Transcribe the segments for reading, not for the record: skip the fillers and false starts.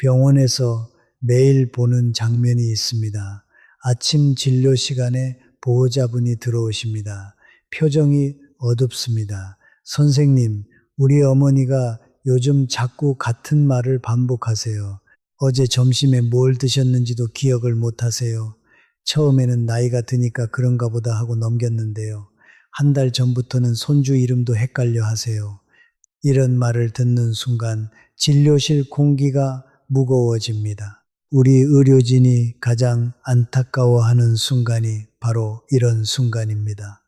병원에서 매일 보는 장면이 있습니다. 아침 진료 시간에 보호자분이 들어오십니다. 표정이 어둡습니다. 선생님, 우리 어머니가 요즘 자꾸 같은 말을 반복하세요. 어제 점심에 뭘 드셨는지도 기억을 못 하세요. 처음에는 나이가 드니까 그런가 보다 하고 넘겼는데요. 한 달 전부터는 손주 이름도 헷갈려 하세요. 이런 말을 듣는 순간 진료실 공기가 무거워집니다. 우리 의료진이 가장 안타까워하는 순간이 바로 이런 순간입니다.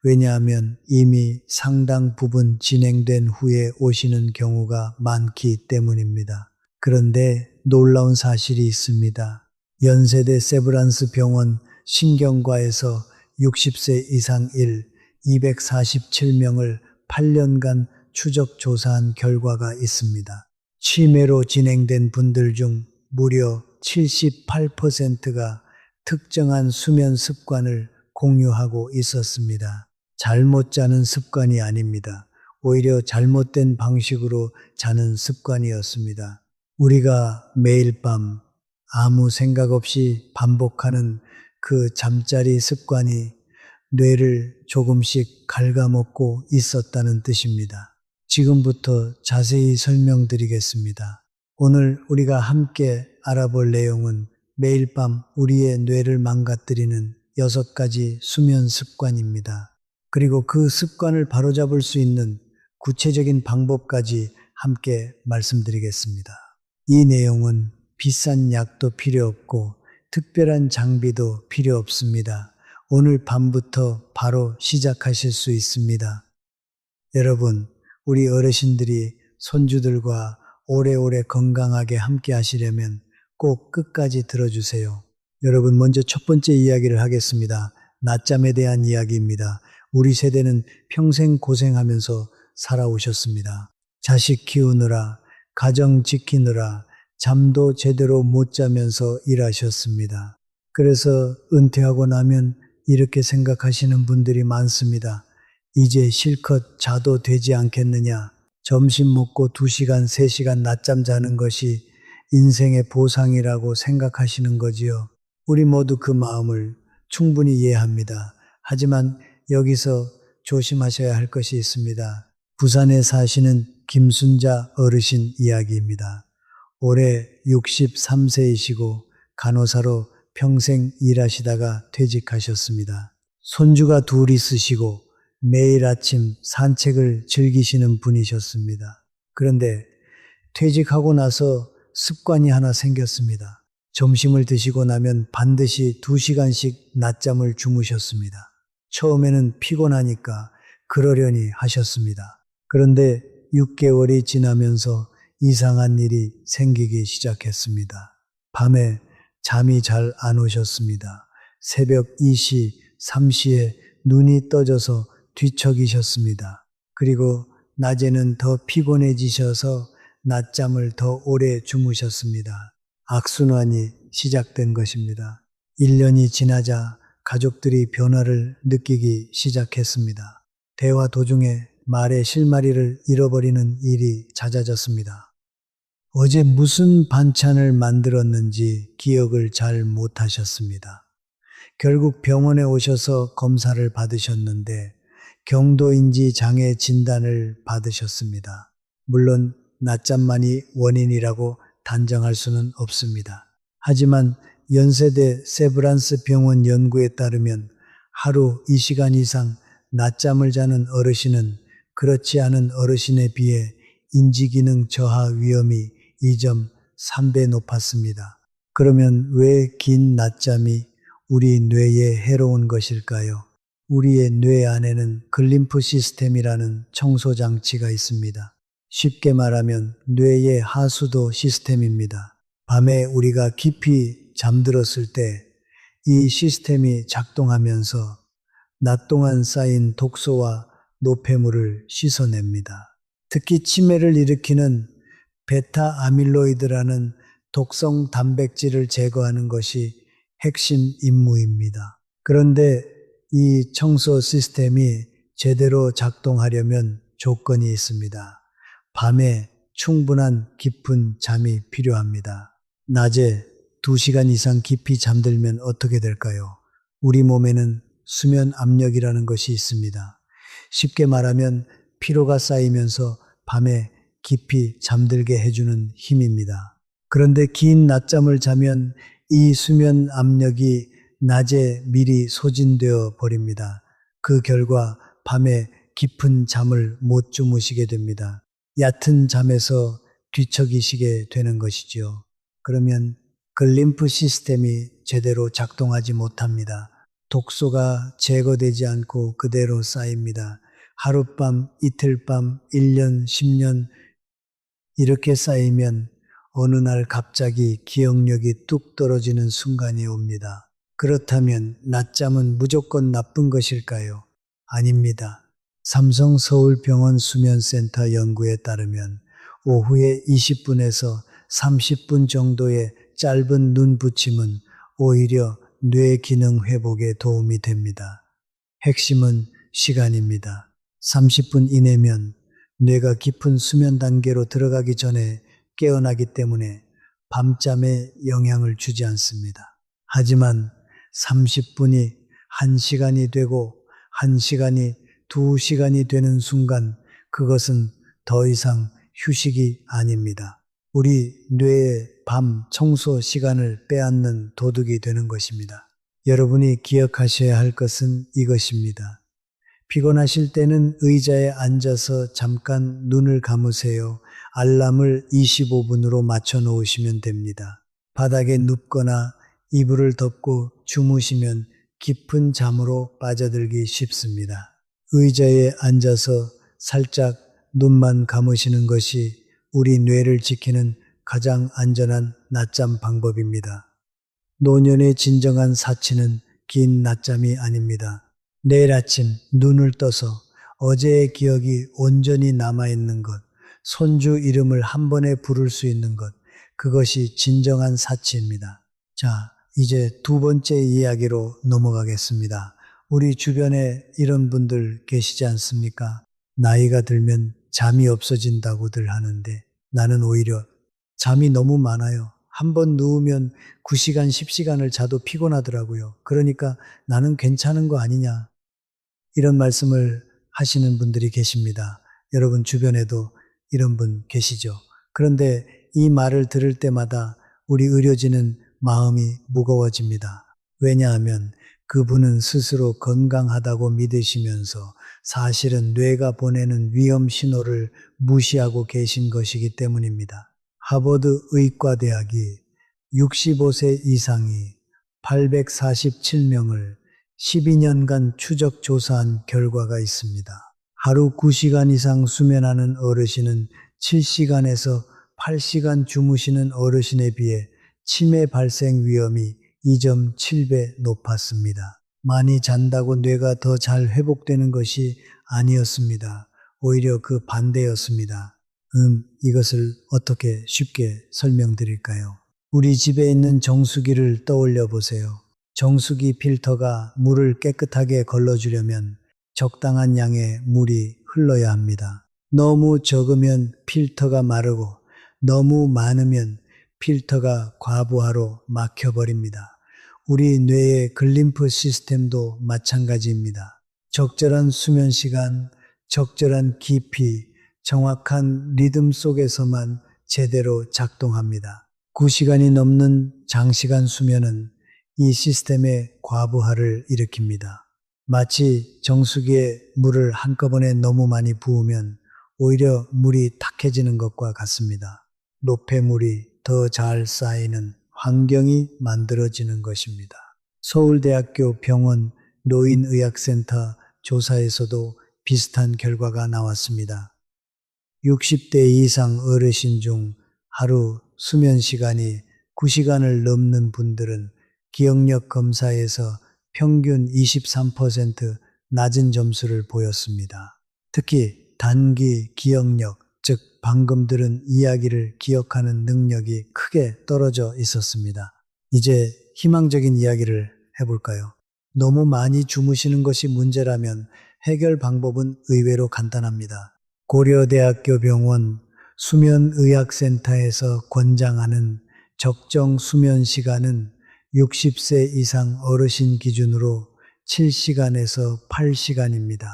왜냐하면 이미 상당 부분 진행된 후에 오시는 경우가 많기 때문입니다. 그런데 놀라운 사실이 있습니다. 연세대 세브란스 병원 신경과에서 60세 이상 247명을 8년간 추적 조사한 결과가 있습니다. 치매로 진행된 분들 중 무려 78%가 특정한 수면 습관을 공유하고 있었습니다. 잘못 자는 습관이 아닙니다. 오히려 잘못된 방식으로 자는 습관이었습니다. 우리가 매일 밤 아무 생각 없이 반복하는 그 잠자리 습관이 뇌를 조금씩 갉아먹고 있었다는 뜻입니다. 지금부터 자세히 설명드리겠습니다. 오늘 우리가 함께 알아볼 내용은 매일 밤 우리의 뇌를 망가뜨리는 6가지 수면 습관입니다. 그리고 그 습관을 바로잡을 수 있는 구체적인 방법까지 함께 말씀드리겠습니다. 이 내용은 비싼 약도 필요 없고 특별한 장비도 필요 없습니다. 오늘 밤부터 바로 시작하실 수 있습니다. 여러분, 우리 어르신들이 손주들과 오래오래 건강하게 함께 하시려면 꼭 끝까지 들어주세요. 여러분, 먼저 첫 번째 이야기를 하겠습니다. 낮잠에 대한 이야기입니다. 우리 세대는 평생 고생하면서 살아오셨습니다. 자식 키우느라, 가정 지키느라, 잠도 제대로 못 자면서 일하셨습니다. 그래서 은퇴하고 나면 이렇게 생각하시는 분들이 많습니다. 이제 실컷 자도 되지 않겠느냐. 점심 먹고 2시간, 3시간 낮잠 자는 것이 인생의 보상이라고 생각하시는 거지요. 우리 모두 그 마음을 충분히 이해합니다. 하지만 여기서 조심하셔야 할 것이 있습니다. 부산에 사시는 김순자 어르신 이야기입니다. 올해 63세이시고 간호사로 평생 일하시다가 퇴직하셨습니다. 손주가 2 있으시고 매일 아침 산책을 즐기시는 분이셨습니다. 그런데 퇴직하고 나서 습관이 하나 생겼습니다. 점심을 드시고 나면 반드시 2시간씩 낮잠을 주무셨습니다. 처음에는 피곤하니까 그러려니 하셨습니다. 그런데 6개월이 지나면서 이상한 일이 생기기 시작했습니다. 밤에 잠이 잘 안 오셨습니다. 새벽 2시, 3시에 눈이 떠져서 뒤척이셨습니다. 그리고 낮에는 더 피곤해지셔서 낮잠을 더 오래 주무셨습니다. 악순환이 시작된 것입니다. 1년이 지나자 가족들이 변화를 느끼기 시작했습니다. 대화 도중에 말의 실마리를 잃어버리는 일이 잦아졌습니다. 어제 무슨 반찬을 만들었는지 기억을 잘 못하셨습니다. 결국 병원에 오셔서 검사를 받으셨는데 경도인지 장애 진단을 받으셨습니다. 물론 낮잠만이 원인이라고 단정할 수는 없습니다. 하지만 연세대 세브란스 병원 연구에 따르면 하루 2시간 이상 낮잠을 자는 어르신은 그렇지 않은 어르신에 비해 인지기능 저하 위험이 2.3배 높았습니다. 그러면 왜 긴 낮잠이 우리 뇌에 해로운 것일까요? 우리의 뇌 안에는 글림프 시스템이라는 청소 장치가 있습니다. 쉽게 말하면 뇌의 하수도 시스템입니다. 밤에 우리가 깊이 잠들었을 때 이 시스템이 작동하면서 낮 동안 쌓인 독소와 노폐물을 씻어냅니다. 특히 치매를 일으키는 베타 아밀로이드라는 독성 단백질을 제거하는 것이 핵심 임무입니다. 그런데 이 청소 시스템이 제대로 작동하려면 조건이 있습니다. 밤에 충분한 깊은 잠이 필요합니다. 낮에 2시간 이상 깊이 잠들면 어떻게 될까요? 우리 몸에는 수면 압력이라는 것이 있습니다. 쉽게 말하면 피로가 쌓이면서 밤에 깊이 잠들게 해주는 힘입니다. 그런데 긴 낮잠을 자면 이 수면 압력이 낮에 미리 소진되어 버립니다. 그 결과 밤에 깊은 잠을 못 주무시게 됩니다. 얕은 잠에서 뒤척이시게 되는 것이지요. 그러면 글림프 시스템이 제대로 작동하지 못합니다. 독소가 제거되지 않고 그대로 쌓입니다. 하룻밤, 이틀밤, 1년, 10년 이렇게 쌓이면 어느 날 갑자기 기억력이 뚝 떨어지는 순간이 옵니다. 그렇다면 낮잠은 무조건 나쁜 것일까요? 아닙니다. 삼성 서울병원 수면센터 연구에 따르면 오후에 20분에서 30분 정도의 짧은 눈 붙임은 오히려 뇌 기능 회복에 도움이 됩니다. 핵심은 시간입니다. 30분 이내면 뇌가 깊은 수면 단계로 들어가기 전에 깨어나기 때문에 밤잠에 영향을 주지 않습니다. 하지만 30분이 1시간이 되고 1시간이 2시간이 되는 순간 그것은 더 이상 휴식이 아닙니다. 우리 뇌의 밤 청소 시간을 빼앗는 도둑이 되는 것입니다. 여러분이 기억하셔야 할 것은 이것입니다. 피곤하실 때는 의자에 앉아서 잠깐 눈을 감으세요. 알람을 25분으로 맞춰 놓으시면 됩니다. 바닥에 눕거나 이불을 덮고 주무시면 깊은 잠으로 빠져들기 쉽습니다. 의자에 앉아서 살짝 눈만 감으시는 것이 우리 뇌를 지키는 가장 안전한 낮잠 방법입니다. 노년의 진정한 사치는 긴 낮잠이 아닙니다. 내일 아침 눈을 떠서 어제의 기억이 온전히 남아있는 것, 손주 이름을 한 번에 부를 수 있는 것, 그것이 진정한 사치입니다. 자, 이제 두 번째 이야기로 넘어가겠습니다. 우리 주변에 이런 분들 계시지 않습니까? 나이가 들면 잠이 없어진다고들 하는데 나는 오히려 잠이 너무 많아요. 한 번 누우면 9시간, 10시간을 자도 피곤하더라고요. 그러니까 나는 괜찮은 거 아니냐. 이런 말씀을 하시는 분들이 계십니다. 여러분 주변에도 이런 분 계시죠? 그런데 이 말을 들을 때마다 우리 의료진은 마음이 무거워집니다. 왜냐하면 그분은 스스로 건강하다고 믿으시면서 사실은 뇌가 보내는 위험 신호를 무시하고 계신 것이기 때문입니다. 하버드 의과대학이 65세 이상이 847명을 12년간 추적 조사한 결과가 있습니다. 하루 9시간 이상 수면하는 어르신은 7시간에서 8시간 주무시는 어르신에 비해 치매 발생 위험이 2.7배 높았습니다. 많이 잔다고 뇌가 더 잘 회복되는 것이 아니었습니다. 오히려 그 반대였습니다. 이것을 어떻게 쉽게 설명드릴까요? 우리 집에 있는 정수기를 떠올려 보세요. 정수기 필터가 물을 깨끗하게 걸러주려면 적당한 양의 물이 흘러야 합니다. 너무 적으면 필터가 마르고 너무 많으면 필터가 과부하로 막혀버립니다. 우리 뇌의 글림프 시스템도 마찬가지입니다. 적절한 수면 시간, 적절한 깊이, 정확한 리듬 속에서만 제대로 작동합니다. 9시간이 넘는 장시간 수면은 이 시스템의 과부하를 일으킵니다. 마치 정수기에 물을 한꺼번에 너무 많이 부으면 오히려 물이 탁해지는 것과 같습니다. 노폐물이 더 잘 쌓이는 환경이 만들어지는 것입니다. 서울대학교 병원 노인의학센터 조사에서도 비슷한 결과가 나왔습니다. 60대 이상 어르신 중 하루 수면 시간이 9시간을 넘는 분들은 기억력 검사에서 평균 23% 낮은 점수를 보였습니다. 특히 단기 기억력, 즉 방금 들은 이야기를 기억하는 능력이 크게 떨어져 있었습니다. 이제 희망적인 이야기를 해볼까요? 너무 많이 주무시는 것이 문제라면 해결 방법은 의외로 간단합니다. 고려대학교 병원 수면의학센터에서 권장하는 적정 수면 시간은 60세 이상 어르신 기준으로 7시간에서 8시간입니다.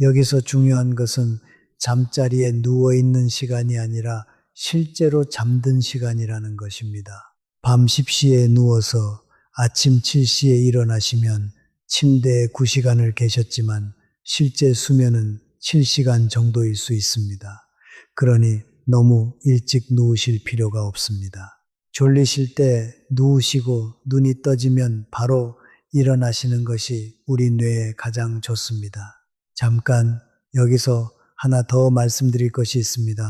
여기서 중요한 것은 잠자리에 누워있는 시간이 아니라 실제로 잠든 시간이라는 것입니다. 밤 10시에 누워서 아침 7시에 일어나시면 침대에 9시간을 계셨지만 실제 수면은 7시간 정도일 수 있습니다. 그러니 너무 일찍 누우실 필요가 없습니다. 졸리실 때 누우시고 눈이 떠지면 바로 일어나시는 것이 우리 뇌에 가장 좋습니다. 잠깐 여기서 하나 더 말씀드릴 것이 있습니다.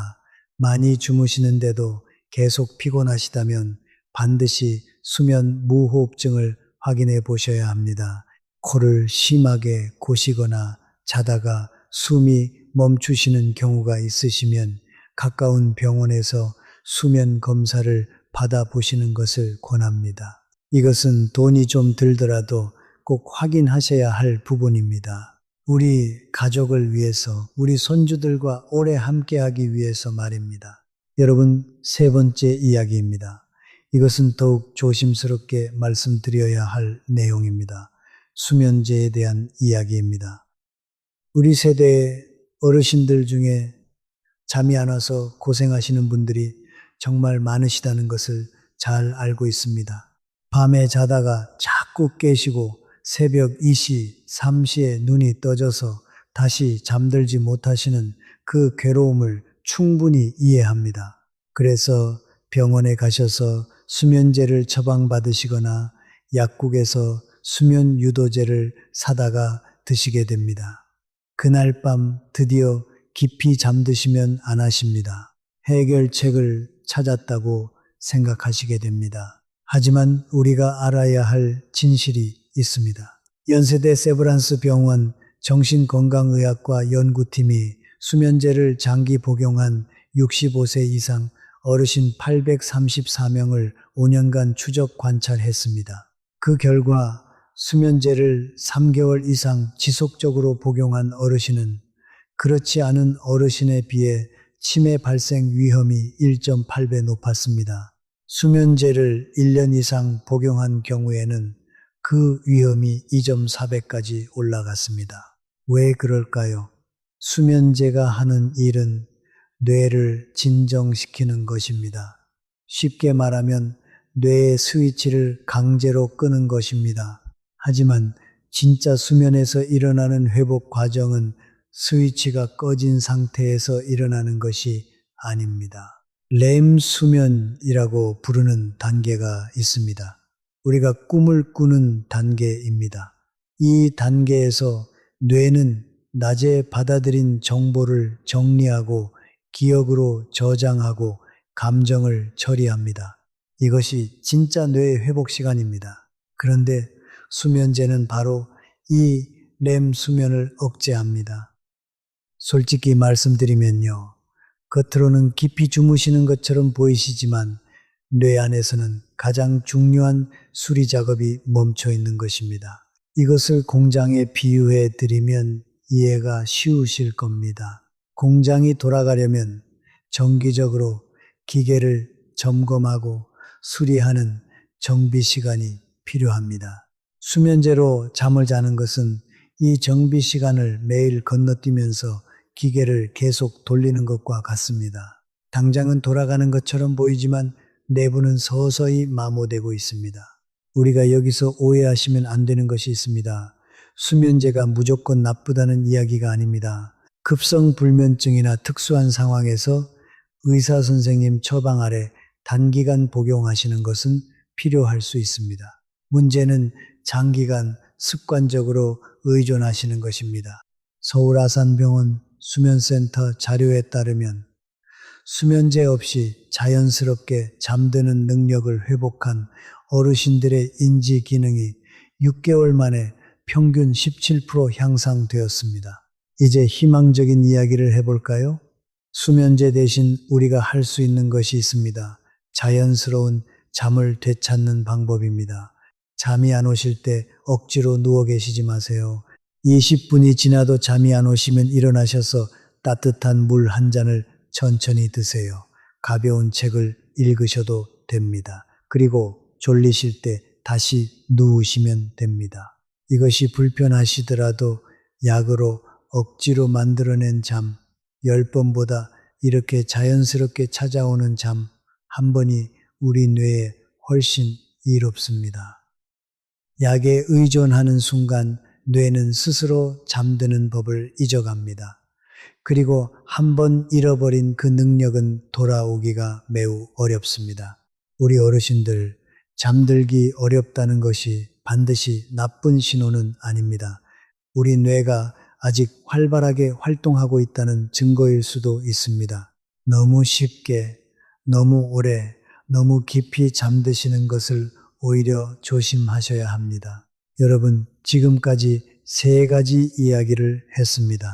많이 주무시는데도 계속 피곤하시다면 반드시 수면 무호흡증을 확인해 보셔야 합니다. 코를 심하게 고시거나 자다가 숨이 멈추시는 경우가 있으시면 가까운 병원에서 수면 검사를 받아보시는 것을 권합니다. 이것은 돈이 좀 들더라도 꼭 확인하셔야 할 부분입니다. 우리 가족을 위해서, 우리 손주들과 오래 함께하기 위해서 말입니다. 여러분, 세 번째 이야기입니다. 이것은 더욱 조심스럽게 말씀드려야 할 내용입니다. 수면제에 대한 이야기입니다. 우리 세대의 어르신들 중에 잠이 안 와서 고생하시는 분들이 정말 많으시다는 것을 잘 알고 있습니다. 밤에 자다가 자꾸 깨시고 새벽 2시, 3시에 눈이 떠져서 다시 잠들지 못하시는 그 괴로움을 충분히 이해합니다. 그래서 병원에 가셔서 수면제를 처방받으시거나 약국에서 수면 유도제를 사다가 드시게 됩니다. 그날 밤 드디어 깊이 잠드시면 안 하십니다. 해결책을 찾았다고 생각하시게 됩니다. 하지만 우리가 알아야 할 진실이 있습니다. 연세대 세브란스 병원 정신건강의학과 연구팀이 수면제를 장기 복용한 65세 이상 어르신 834명을 5년간 추적 관찰했습니다. 그 결과 수면제를 3개월 이상 지속적으로 복용한 어르신은 그렇지 않은 어르신에 비해 치매 발생 위험이 1.8배 높았습니다. 수면제를 1년 이상 복용한 경우에는 그 위험이 2.4배까지 올라갔습니다. 왜 그럴까요? 수면제가 하는 일은 뇌를 진정시키는 것입니다. 쉽게 말하면 뇌의 스위치를 강제로 끄는 것입니다. 하지만 진짜 수면에서 일어나는 회복 과정은 스위치가 꺼진 상태에서 일어나는 것이 아닙니다. 렘 수면이라고 부르는 단계가 있습니다. 우리가 꿈을 꾸는 단계입니다. 이 단계에서 뇌는 낮에 받아들인 정보를 정리하고 기억으로 저장하고 감정을 처리합니다. 이것이 진짜 뇌의 회복 시간입니다. 그런데 수면제는 바로 이 렘 수면을 억제합니다. 솔직히 말씀드리면요. 겉으로는 깊이 주무시는 것처럼 보이시지만 뇌 안에서는 가장 중요한 수리 작업이 멈춰 있는 것입니다. 이것을 공장에 비유해 드리면 이해가 쉬우실 겁니다. 공장이 돌아가려면 정기적으로 기계를 점검하고 수리하는 정비 시간이 필요합니다. 수면제로 잠을 자는 것은 이 정비 시간을 매일 건너뛰면서 기계를 계속 돌리는 것과 같습니다. 당장은 돌아가는 것처럼 보이지만 내부는 서서히 마모되고 있습니다. 우리가 여기서 오해하시면 안 되는 것이 있습니다. 수면제가 무조건 나쁘다는 이야기가 아닙니다. 급성불면증이나 특수한 상황에서 의사 선생님 처방 아래 단기간 복용하시는 것은 필요할 수 있습니다. 문제는 장기간 습관적으로 의존하시는 것입니다. 서울 아산병원 수면센터 자료에 따르면 수면제 없이 자연스럽게 잠드는 능력을 회복한 어르신들의 인지 기능이 6개월 만에 평균 17% 향상되었습니다. 이제 희망적인 이야기를 해볼까요? 수면제 대신 우리가 할 수 있는 것이 있습니다. 자연스러운 잠을 되찾는 방법입니다. 잠이 안 오실 때 억지로 누워 계시지 마세요. 20분이 지나도 잠이 안 오시면 일어나셔서 따뜻한 물 한 잔을 천천히 드세요. 가벼운 책을 읽으셔도 됩니다. 그리고 졸리실 때 다시 누우시면 됩니다. 이것이 불편하시더라도 약으로 억지로 만들어낸 잠, 10번보다 이렇게 자연스럽게 찾아오는 잠 한 번이 우리 뇌에 훨씬 이롭습니다. 약에 의존하는 순간 뇌는 스스로 잠드는 법을 잊어갑니다. 그리고 한번 잃어버린 그 능력은 돌아오기가 매우 어렵습니다. 우리 어르신들, 잠들기 어렵다는 것이 반드시 나쁜 신호는 아닙니다. 우리 뇌가 아직 활발하게 활동하고 있다는 증거일 수도 있습니다. 너무 쉽게, 너무 오래, 너무 깊이 잠드시는 것을 오히려 조심하셔야 합니다. 여러분, 지금까지 3가지 이야기를 했습니다.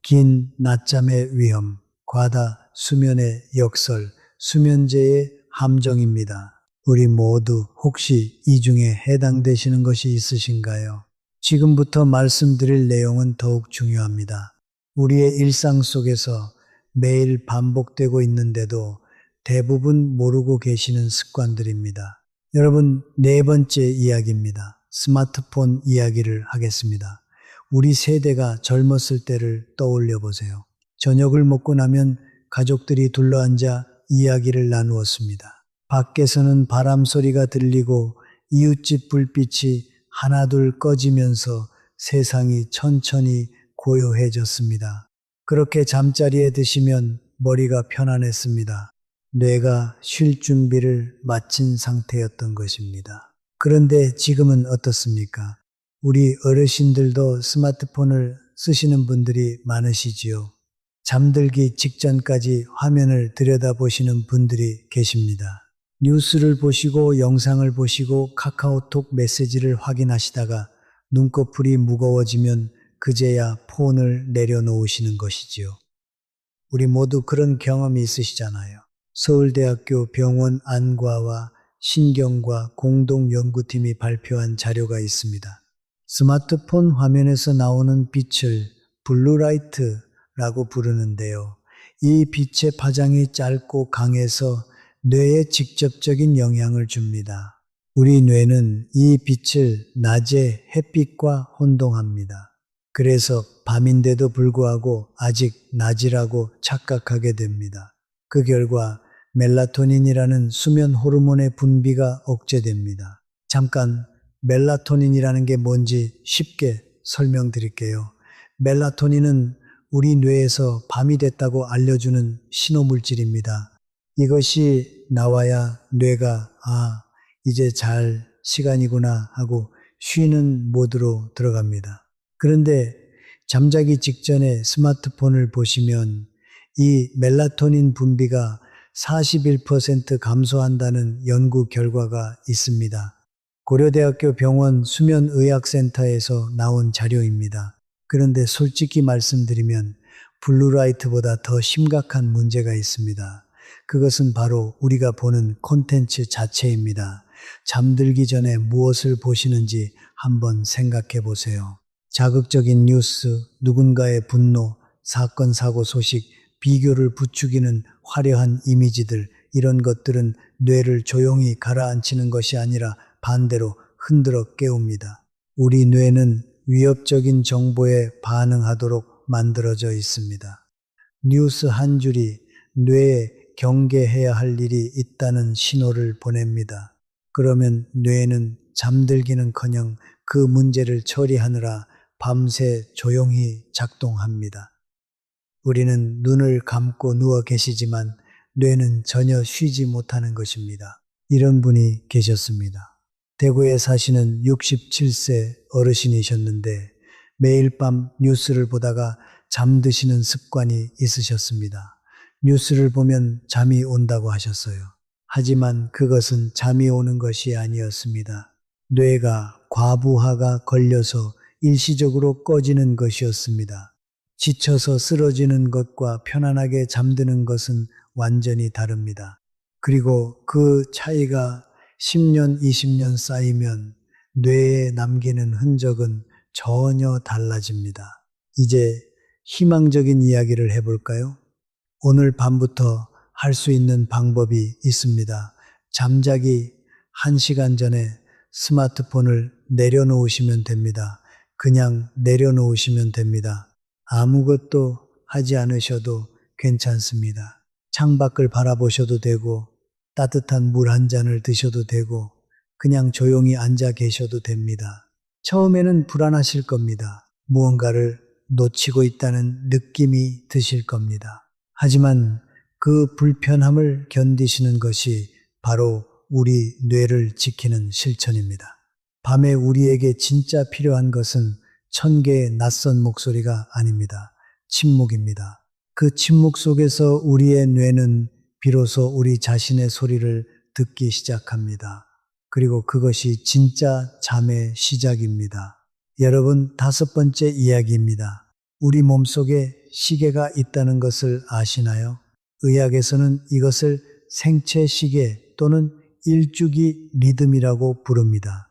긴 낮잠의 위험, 과다 수면의 역설, 수면제의 함정입니다. 우리 모두 혹시 이 중에 해당되시는 것이 있으신가요? 지금부터 말씀드릴 내용은 더욱 중요합니다. 우리의 일상 속에서 매일 반복되고 있는데도 대부분 모르고 계시는 습관들입니다. 여러분, 4번째 이야기입니다. 스마트폰 이야기를 하겠습니다. 우리 세대가 젊었을 때를 떠올려 보세요. 저녁을 먹고 나면 가족들이 둘러앉아 이야기를 나누었습니다. 밖에서는 바람 소리가 들리고 이웃집 불빛이 하나둘 꺼지면서 세상이 천천히 고요해졌습니다. 그렇게 잠자리에 드시면 머리가 편안했습니다. 뇌가 쉴 준비를 마친 상태였던 것입니다. 그런데 지금은 어떻습니까? 우리 어르신들도 스마트폰을 쓰시는 분들이 많으시지요. 잠들기 직전까지 화면을 들여다보시는 분들이 계십니다. 뉴스를 보시고 영상을 보시고 카카오톡 메시지를 확인하시다가 눈꺼풀이 무거워지면 그제야 폰을 내려놓으시는 것이지요. 우리 모두 그런 경험이 있으시잖아요. 서울대학교 병원 안과와 신경과 공동연구팀이 발표한 자료가 있습니다. 스마트폰 화면에서 나오는 빛을 블루라이트라고 부르는데요. 이 빛의 파장이 짧고 강해서 뇌에 직접적인 영향을 줍니다. 우리 뇌는 이 빛을 낮에 햇빛과 혼동합니다. 그래서 밤인데도 불구하고 아직 낮이라고 착각하게 됩니다. 그 결과 멜라토닌이라는 수면 호르몬의 분비가 억제됩니다. 잠깐 멜라토닌이라는 게 뭔지 쉽게 설명드릴게요. 멜라토닌은 우리 뇌에서 밤이 됐다고 알려주는 신호물질입니다. 이것이 나와야 뇌가 이제 잘 시간이구나 하고 쉬는 모드로 들어갑니다. 그런데 잠자기 직전에 스마트폰을 보시면 이 멜라토닌 분비가 41% 감소한다는 연구 결과가 있습니다. 고려대학교 병원 수면의학센터에서 나온 자료입니다. 그런데 솔직히 말씀드리면 블루라이트보다 더 심각한 문제가 있습니다. 그것은 바로 우리가 보는 콘텐츠 자체입니다. 잠들기 전에 무엇을 보시는지 한번 생각해 보세요. 자극적인 뉴스, 누군가의 분노, 사건, 사고 소식, 비교를 부추기는 화려한 이미지들, 이런 것들은 뇌를 조용히 가라앉히는 것이 아니라 반대로 흔들어 깨웁니다. 우리 뇌는 위협적인 정보에 반응하도록 만들어져 있습니다. 뉴스 한 줄이 뇌에 경계해야 할 일이 있다는 신호를 보냅니다. 그러면 뇌는 잠들기는커녕 그 문제를 처리하느라 밤새 조용히 작동합니다. 우리는 눈을 감고 누워 계시지만 뇌는 전혀 쉬지 못하는 것입니다. 이런 분이 계셨습니다. 대구에 사시는 67세 어르신이셨는데 매일 밤 뉴스를 보다가 잠드시는 습관이 있으셨습니다. 뉴스를 보면 잠이 온다고 하셨어요. 하지만 그것은 잠이 오는 것이 아니었습니다. 뇌가 과부하가 걸려서 일시적으로 꺼지는 것이었습니다. 지쳐서 쓰러지는 것과 편안하게 잠드는 것은 완전히 다릅니다. 그리고 그 차이가 10년, 20년 쌓이면 뇌에 남기는 흔적은 전혀 달라집니다. 이제 희망적인 이야기를 해볼까요? 오늘 밤부터 할 수 있는 방법이 있습니다. 잠자기 1시간 전에 스마트폰을 내려놓으시면 됩니다. 그냥 내려놓으시면 됩니다. 아무것도 하지 않으셔도 괜찮습니다. 창밖을 바라보셔도 되고 따뜻한 물 한 잔을 드셔도 되고 그냥 조용히 앉아 계셔도 됩니다. 처음에는 불안하실 겁니다. 무언가를 놓치고 있다는 느낌이 드실 겁니다. 하지만 그 불편함을 견디시는 것이 바로 우리 뇌를 지키는 실천입니다. 밤에 우리에게 진짜 필요한 것은 1000개의 낯선 목소리가 아닙니다. 침묵입니다. 그 침묵 속에서 우리의 뇌는 비로소 우리 자신의 소리를 듣기 시작합니다. 그리고 그것이 진짜 잠의 시작입니다. 여러분, 5번째 이야기입니다. 우리 몸속에 시계가 있다는 것을 아시나요? 의학에서는 이것을 생체 시계 또는 일주기 리듬이라고 부릅니다.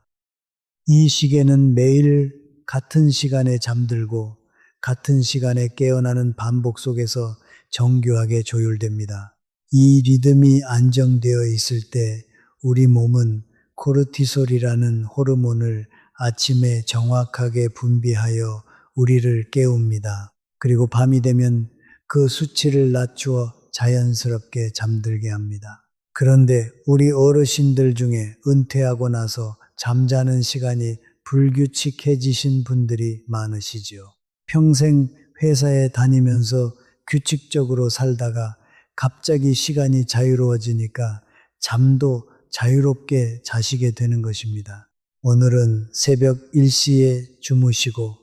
이 시계는 매일 같은 시간에 잠들고 같은 시간에 깨어나는 반복 속에서 정교하게 조율됩니다. 이 리듬이 안정되어 있을 때 우리 몸은 코르티솔이라는 호르몬을 아침에 정확하게 분비하여 우리를 깨웁니다. 그리고 밤이 되면 그 수치를 낮추어 자연스럽게 잠들게 합니다. 그런데 우리 어르신들 중에 은퇴하고 나서 잠자는 시간이 불규칙해지신 분들이 많으시지요. 평생 회사에 다니면서 규칙적으로 살다가 갑자기 시간이 자유로워지니까 잠도 자유롭게 자시게 되는 것입니다. 오늘은 새벽 1시에 주무시고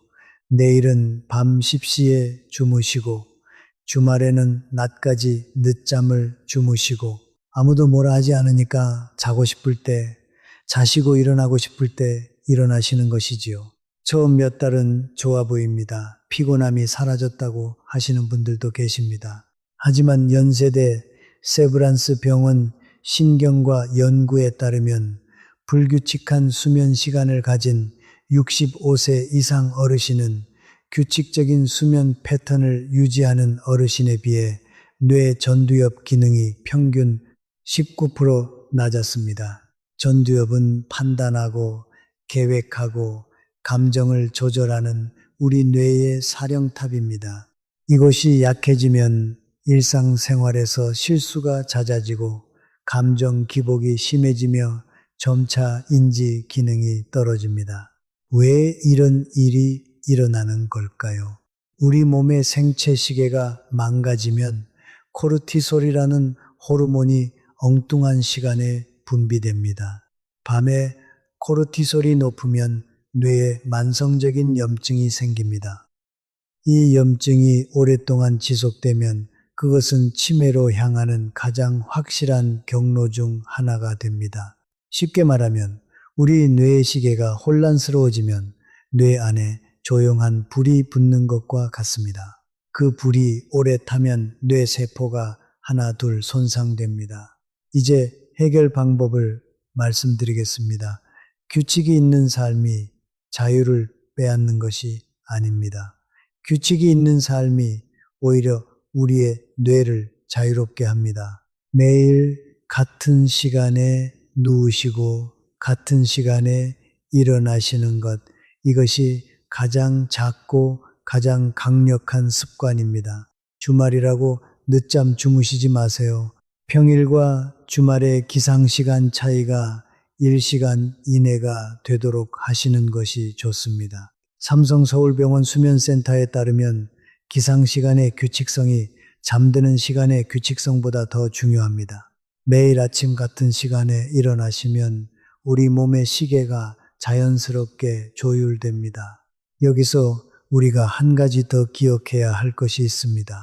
내일은 밤 10시에 주무시고 주말에는 낮까지 늦잠을 주무시고 아무도 뭐라 하지 않으니까 자고 싶을 때 자시고 일어나고 싶을 때 일어나시는 것이지요. 처음 몇 달은 좋아 보입니다. 피곤함이 사라졌다고 하시는 분들도 계십니다. 하지만 연세대 세브란스 병원 신경과 연구에 따르면 불규칙한 수면 시간을 가진 65세 이상 어르신은 규칙적인 수면 패턴을 유지하는 어르신에 비해 뇌 전두엽 기능이 평균 19% 낮았습니다. 전두엽은 판단하고 계획하고 감정을 조절하는 우리 뇌의 사령탑입니다. 이것이 약해지면 일상생활에서 실수가 잦아지고 감정 기복이 심해지며 점차 인지 기능이 떨어집니다. 왜 이런 일이 일어나는 걸까요? 우리 몸의 생체 시계가 망가지면 코르티솔이라는 호르몬이 엉뚱한 시간에 분비됩니다. 밤에 코르티솔이 높으면 뇌에 만성적인 염증이 생깁니다. 이 염증이 오랫동안 지속되면 그것은 치매로 향하는 가장 확실한 경로 중 하나가 됩니다. 쉽게 말하면 우리 뇌의 시계가 혼란스러워지면 뇌 안에 조용한 불이 붙는 것과 같습니다. 그 불이 오래 타면 뇌세포가 하나 둘 손상됩니다. 이제 해결 방법을 말씀드리겠습니다. 규칙이 있는 삶이 자유를 빼앗는 것이 아닙니다. 규칙이 있는 삶이 오히려 우리의 뇌를 자유롭게 합니다. 매일 같은 시간에 누우시고 같은 시간에 일어나시는 것, 이것이 가장 작고 가장 강력한 습관입니다. 주말이라고 늦잠 주무시지 마세요. 평일과 주말의 기상시간 차이가 1시간 이내가 되도록 하시는 것이 좋습니다. 삼성서울병원 수면센터에 따르면 기상시간의 규칙성이 잠드는 시간의 규칙성보다 더 중요합니다. 매일 아침 같은 시간에 일어나시면 우리 몸의 시계가 자연스럽게 조율됩니다. 여기서 우리가 한 가지 더 기억해야 할 것이 있습니다.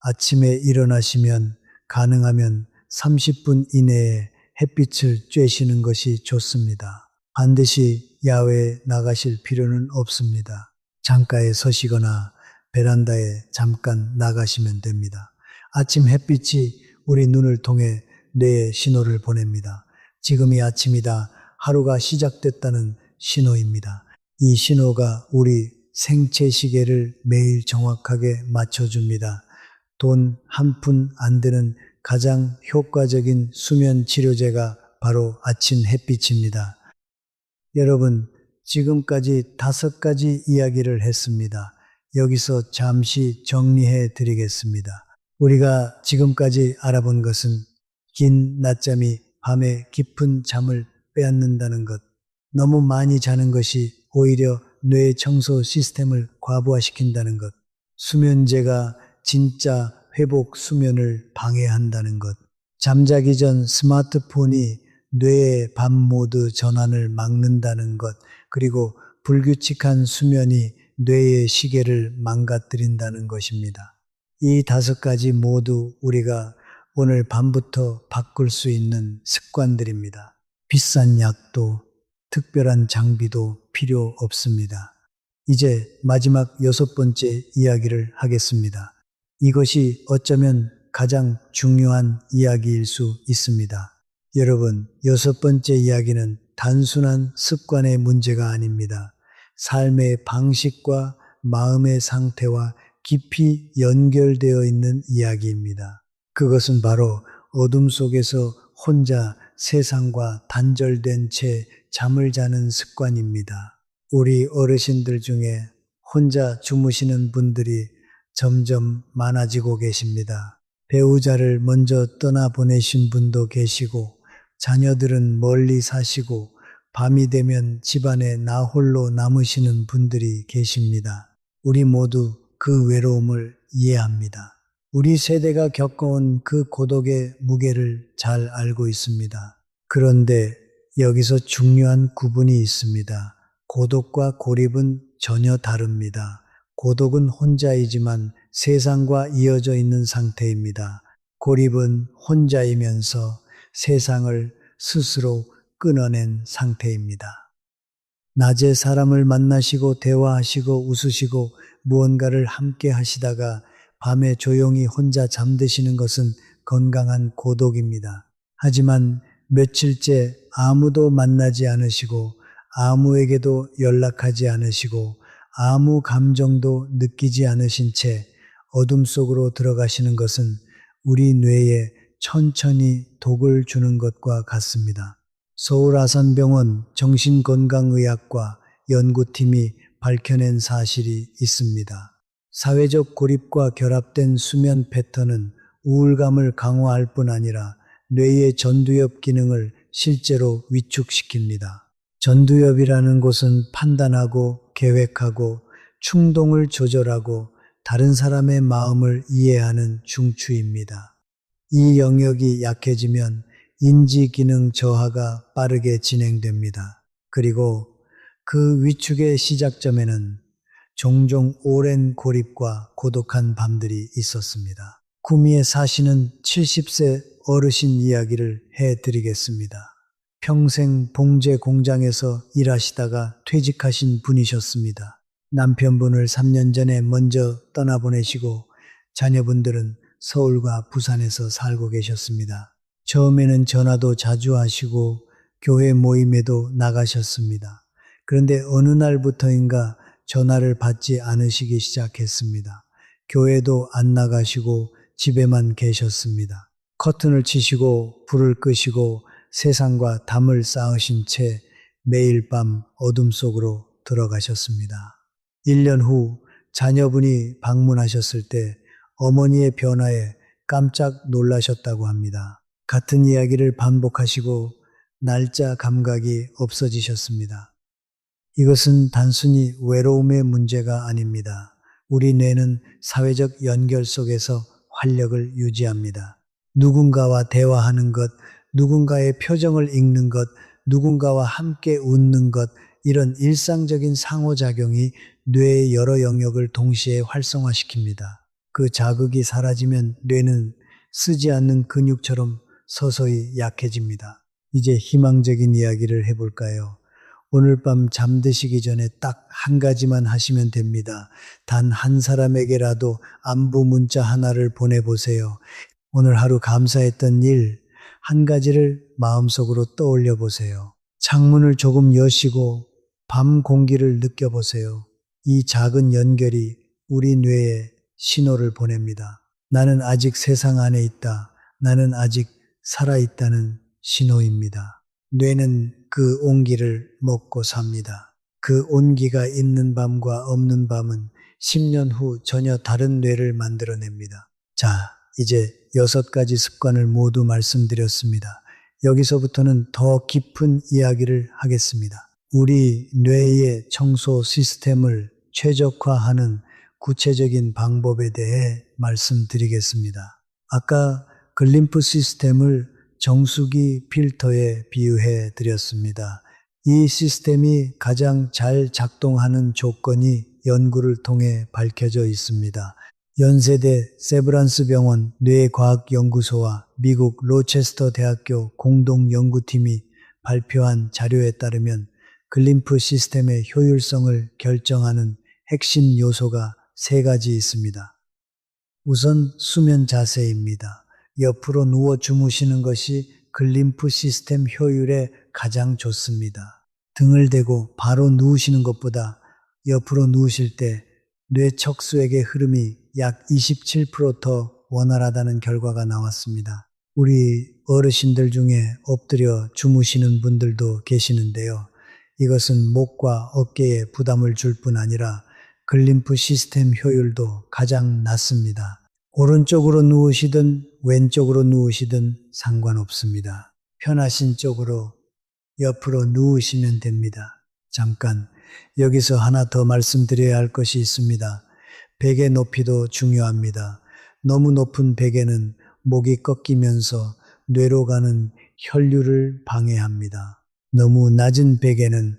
아침에 일어나시면 가능하면 30분 이내에 햇빛을 쬐시는 것이 좋습니다. 반드시 야외에 나가실 필요는 없습니다. 창가에 서시거나 베란다에 잠깐 나가시면 됩니다. 아침 햇빛이 우리 눈을 통해 뇌에 신호를 보냅니다. 지금이 아침이다. 하루가 시작됐다는 신호입니다. 이 신호가 우리 생체 시계를 매일 정확하게 맞춰줍니다. 돈 한 푼 안 드는 가장 효과적인 수면 치료제가 바로 아침 햇빛입니다. 여러분, 지금까지 5가지 이야기를 했습니다. 여기서 잠시 정리해 드리겠습니다. 우리가 지금까지 알아본 것은 긴 낮잠이 밤에 깊은 잠을 빼앗는다는 것, 너무 많이 자는 것이 오히려 뇌 청소 시스템을 과부하시킨다는 것, 수면제가 진짜 회복 수면을 방해한다는 것, 잠자기 전 스마트폰이 뇌의 밤 모드 전환을 막는다는 것, 그리고 불규칙한 수면이 뇌의 시계를 망가뜨린다는 것입니다. 이 5가지 모두 우리가 오늘 밤부터 바꿀 수 있는 습관들입니다. 비싼 약도 특별한 장비도 필요 없습니다. 이제 마지막 6번째 이야기를 하겠습니다. 이것이 어쩌면 가장 중요한 이야기일 수 있습니다. 여러분, 6번째 이야기는 단순한 습관의 문제가 아닙니다. 삶의 방식과 마음의 상태와 깊이 연결되어 있는 이야기입니다. 그것은 바로 어둠 속에서 혼자 세상과 단절된 채 잠을 자는 습관입니다. 우리 어르신들 중에 혼자 주무시는 분들이 점점 많아지고 계십니다. 배우자를 먼저 떠나보내신 분도 계시고, 자녀들은 멀리 사시고, 밤이 되면 집안에 나 홀로 남으시는 분들이 계십니다. 우리 모두 그 외로움을 이해합니다. 우리 세대가 겪어온 그 고독의 무게를 잘 알고 있습니다. 그런데 여기서 중요한 구분이 있습니다. 고독과 고립은 전혀 다릅니다. 고독은 혼자이지만 세상과 이어져 있는 상태입니다. 고립은 혼자이면서 세상을 스스로 끊어낸 상태입니다. 낮에 사람을 만나시고 대화하시고 웃으시고 무언가를 함께 하시다가 밤에 조용히 혼자 잠드시는 것은 건강한 고독입니다. 하지만 며칠째 아무도 만나지 않으시고 아무에게도 연락하지 않으시고 아무 감정도 느끼지 않으신 채 어둠 속으로 들어가시는 것은 우리 뇌에 천천히 독을 주는 것과 같습니다. 서울아산병원 정신건강의학과 연구팀이 밝혀낸 사실이 있습니다. 사회적 고립과 결합된 수면 패턴은 우울감을 강화할 뿐 아니라 뇌의 전두엽 기능을 실제로 위축시킵니다. 전두엽이라는 곳은 판단하고 계획하고 충동을 조절하고 다른 사람의 마음을 이해하는 중추입니다. 이 영역이 약해지면 인지 기능 저하가 빠르게 진행됩니다. 그리고 그 위축의 시작점에는 종종 오랜 고립과 고독한 밤들이 있었습니다. 구미에 사시는 70세 어르신 이야기를 해드리겠습니다. 평생 봉제 공장에서 일하시다가 퇴직하신 분이셨습니다. 남편분을 3년 전에 먼저 떠나보내시고 자녀분들은 서울과 부산에서 살고 계셨습니다. 처음에는 전화도 자주 하시고 교회 모임에도 나가셨습니다. 그런데 어느 날부터인가 전화를 받지 않으시기 시작했습니다. 교회도 안 나가시고 집에만 계셨습니다. 커튼을 치시고 불을 끄시고 세상과 담을 쌓으신 채 매일 밤 어둠 속으로 들어가셨습니다. 1년 후 자녀분이 방문하셨을 때 어머니의 변화에 깜짝 놀라셨다고 합니다. 같은 이야기를 반복하시고 날짜 감각이 없어지셨습니다. 이것은 단순히 외로움의 문제가 아닙니다. 우리 뇌는 사회적 연결 속에서 활력을 유지합니다. 누군가와 대화하는 것, 누군가의 표정을 읽는 것, 누군가와 함께 웃는 것, 이런 일상적인 상호작용이 뇌의 여러 영역을 동시에 활성화시킵니다. 그 자극이 사라지면 뇌는 쓰지 않는 근육처럼 서서히 약해집니다. 이제 희망적인 이야기를 해볼까요? 오늘 밤 잠드시기 전에 딱 한 가지만 하시면 됩니다. 단 한 사람에게라도 안부 문자 하나를 보내보세요. 오늘 하루 감사했던 일, 한 가지를 마음속으로 떠올려 보세요. 창문을 조금 여시고 밤 공기를 느껴보세요. 이 작은 연결이 우리 뇌에 신호를 보냅니다. 나는 아직 세상 안에 있다. 나는 아직 살아있다는 신호입니다. 뇌는 그 온기를 먹고 삽니다. 그 온기가 있는 밤과 없는 밤은 10년 후 전혀 다른 뇌를 만들어냅니다. 자, 이제 6가지 습관을 모두 말씀드렸습니다. 여기서부터는 더 깊은 이야기를 하겠습니다. 우리 뇌의 청소 시스템을 최적화하는 구체적인 방법에 대해 말씀드리겠습니다. 아까 글림프 시스템을 정수기 필터에 비유해 드렸습니다. 이 시스템이 가장 잘 작동하는 조건이 연구를 통해 밝혀져 있습니다. 연세대 세브란스 병원 뇌과학연구소와 미국 로체스터 대학교 공동연구팀이 발표한 자료에 따르면 글림프 시스템의 효율성을 결정하는 핵심 요소가 3가지 있습니다. 우선 수면 자세입니다. 옆으로 누워 주무시는 것이 글림프 시스템 효율에 가장 좋습니다. 등을 대고 바로 누우시는 것보다 옆으로 누우실 때 뇌 척수액의 흐름이 약 27% 원활하다는 결과가 나왔습니다. 우리 어르신들 중에 엎드려 주무시는 분들도 계시는데요. 이것은 목과 어깨에 부담을 줄 뿐 아니라 글림프 시스템 효율도 가장 낮습니다. 오른쪽으로 누우시든 왼쪽으로 누우시든 상관없습니다. 편하신 쪽으로 옆으로 누우시면 됩니다. 잠깐 여기서 하나 더 말씀드려야 할 것이 있습니다. 베개 높이도 중요합니다. 너무 높은 베개는 목이 꺾이면서 뇌로 가는 혈류를 방해합니다. 너무 낮은 베개는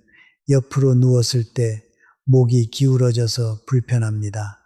옆으로 누웠을 때 목이 기울어져서 불편합니다.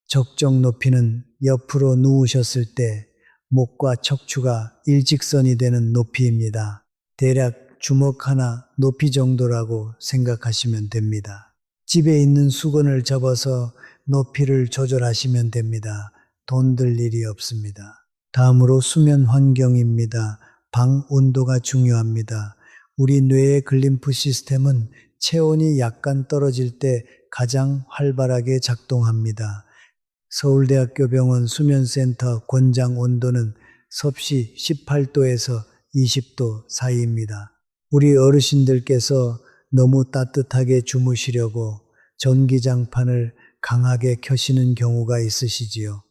적정 높이는 옆으로 누우셨을 때 목과 척추가 일직선이 되는 높이입니다. 대략 주먹 하나 높이 정도라고 생각하시면 됩니다. 집에 있는 수건을 접어서 높이를 조절하시면 됩니다. 돈 들 일이 없습니다. 다음으로 수면 환경입니다. 방 온도가 중요합니다. 우리 뇌의 글림프 시스템은 체온이 약간 떨어질 때 가장 활발하게 작동합니다. 서울대학교 병원 수면센터 권장 온도는 섭씨 18도에서 20도 사이입니다. 우리 어르신들께서 너무 따뜻하게 주무시려고 전기장판을 강하게 켜시는 경우가 있으시지요.